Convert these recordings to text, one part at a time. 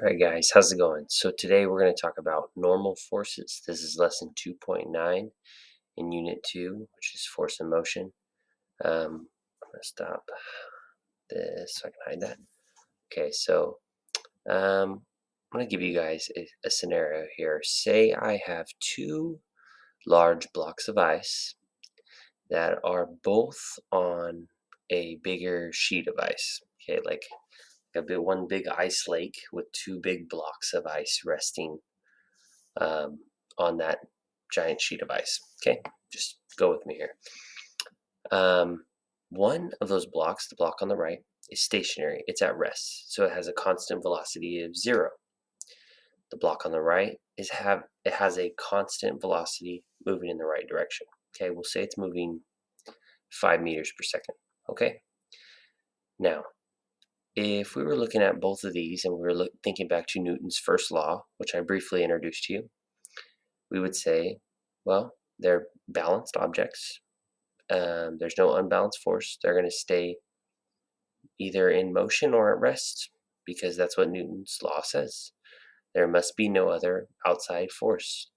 Alright guys, how's it going? So today we're going to talk about normal forces. This is lesson 2.9 in unit 2, which is force and motion. I'm going to stop this so I can hide that. Okay, so I'm going to give you guys a scenario here. Say I have two large blocks of ice that are both on a bigger sheet of ice. Okay, like one big ice lake with two big blocks of ice resting um, on that giant sheet of ice. Okay, just go with me here. One of those blocks, the block on the right, is stationary. It's at rest, so it has a constant velocity of 0. The block on the right it has a constant velocity moving in the right direction. Okay, we'll say it's moving 5 meters per second. Okay. Now, if we were looking at both of these and we were thinking back to Newton's first law, which I briefly introduced to you, we would say, well, they're balanced objects. There's no unbalanced force. They're going to stay either in motion or at rest because that's what Newton's law says. There must be no other outside force.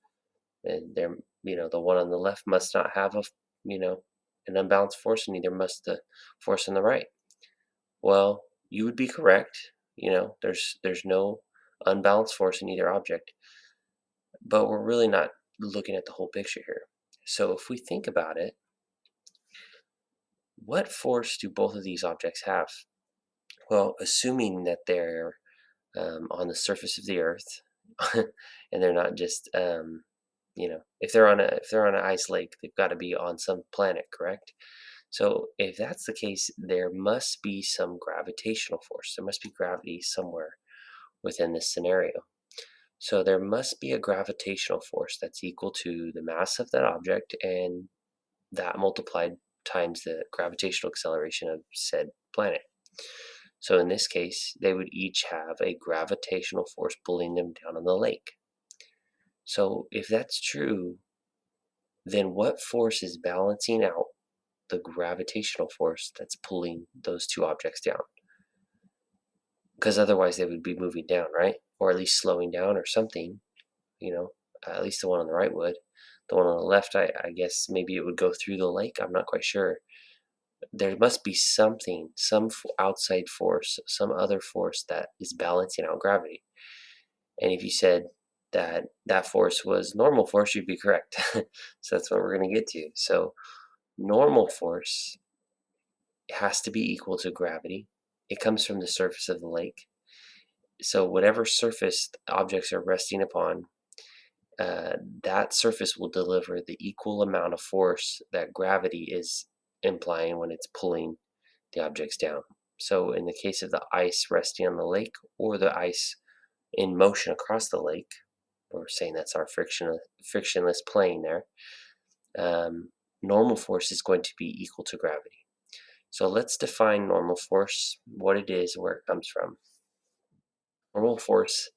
And the one on the left must not have an unbalanced force, and neither must the force on the right. Well, you would be correct. There's no unbalanced force in either object, but we're really not looking at the whole picture here. So if we think about it, what force do both of these objects have? Well, assuming that they're on the surface of the Earth, and they're not just, if they're on an ice lake, they've got to be on some planet, correct? So if that's the case, there must be some gravitational force. There must be gravity somewhere within this scenario. So there must be a gravitational force that's equal to the mass of that object, and that multiplied times the gravitational acceleration of said planet. So in this case, they would each have a gravitational force pulling them down on the lake. So if that's true, then what force is balancing out the gravitational force that's pulling those two objects down? Because otherwise they would be moving down, right? Or at least slowing down or something, at least the one on the right would. The one on the left, I guess maybe it would go through the lake. I'm not quite sure. There must be something, some outside force, some other force that is balancing out gravity. And if you said that force was normal force, you'd be correct. So that's what we're going to get to. So normal force has to be equal to gravity. It comes from the surface of the lake. So whatever surface objects are resting upon, that surface will deliver the equal amount of force that gravity is implying when it's pulling the objects down. So in the case of the ice resting on the lake or the ice in motion across the lake, we're saying that's our frictionless plane there, normal force is going to be equal to gravity. So let's define normal force, what it is, where it comes from. Normal force,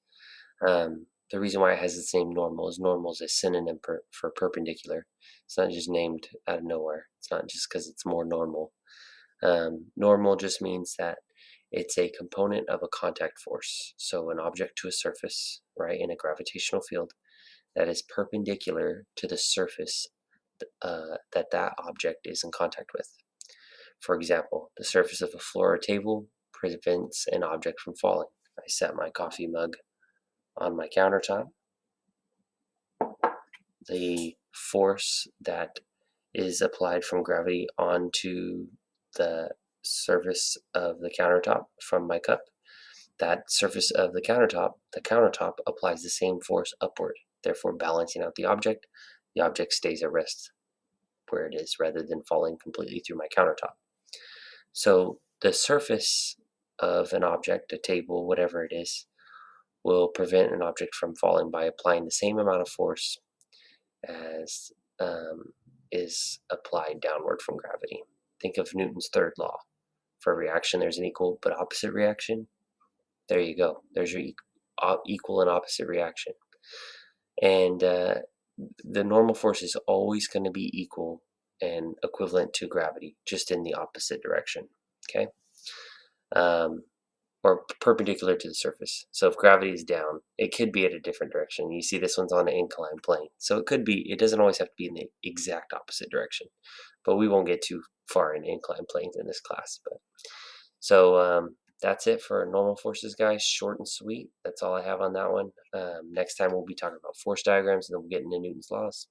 the reason why it has its name normal is a synonym for perpendicular. It's not just named out of nowhere. It's not just because it's more normal. Normal just means that it's a component of a contact force. So an object to a surface, right, in a gravitational field that is perpendicular to the surface that object is in contact with. For example, the surface of a floor or table prevents an object from falling. I set my coffee mug on my countertop. The force that is applied from gravity onto the surface of the countertop from my cup, that surface of the countertop applies the same force upward, therefore balancing out the object. The object stays at rest where it is rather than falling completely through my countertop. So the surface of an object, a table, whatever it is, will prevent an object from falling by applying the same amount of force as is applied downward from gravity. Think of Newton's third law. For a reaction, there's an equal but opposite reaction. There you go. There's your equal and opposite reaction. And the normal force is always going to be equal and equivalent to gravity, just in the opposite direction. Okay. or perpendicular to the surface. So if gravity is down, it could be at a different direction. You see this one's on an inclined plane. So it could be, it doesn't always have to be in the exact opposite direction, but we won't get too far in inclined planes in this class. But so that's it for normal forces, guys. Short and sweet. That's all I have on that one. Next time we'll be talking about force diagrams, and then we'll get into Newton's laws.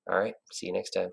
All right, see you next time.